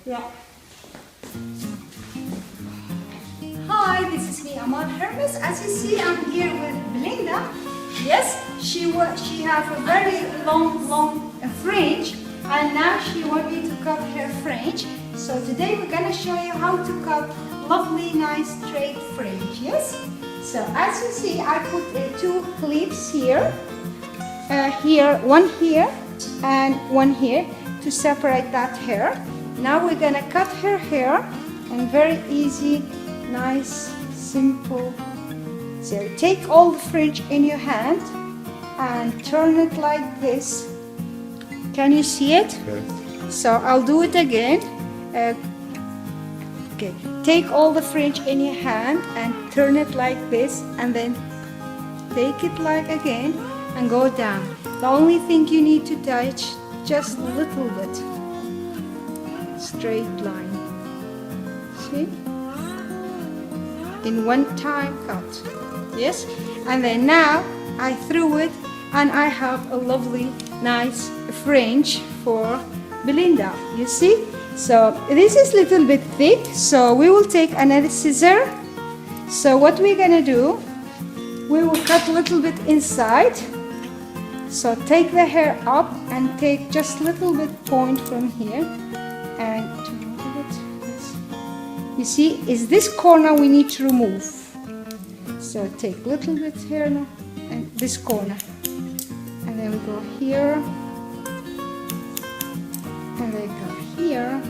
Yeah. Hi, this is me, Amal Hermes. As you see, I'm here with Belinda. Yes, she have a very long fringe, and now she wants me to cut her fringe. So today we're gonna show you how to cut lovely, nice straight fringe. Yes. So as you see, I put two clips here. One here and one here to separate that hair. Now we're gonna cut her hair, and very easy, nice, simple. So take all the fringe in your hand and turn it like this. Can you see it? Yes. So I'll do it again. Okay. Take all the fringe in your hand and turn it like this, and then take it like again and go down. The only thing you need to touch, just a little bit. Straight line. See? In one time cut. Yes? And then now I threw it, and I have a lovely, nice fringe for Belinda. You see? So this is a little bit thick, so we will take another scissor. So what we're gonna do, we will cut a little bit inside. So take the hair up and take just a little bit point from here and you see, is this corner we need to remove. So take a little bit here now and this corner, and then we go here, and then go here,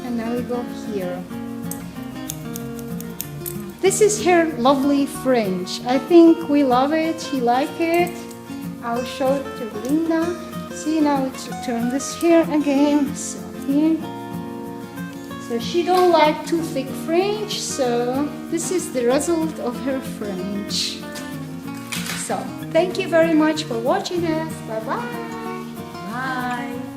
and now we go here. This is her lovely fringe. I think we love it. She like it. I'll show it to Belinda. See, now it's turn this here again. So here. So she don't like too thick fringe. So this is the result of her fringe. So thank you very much for watching us. Bye bye. Bye.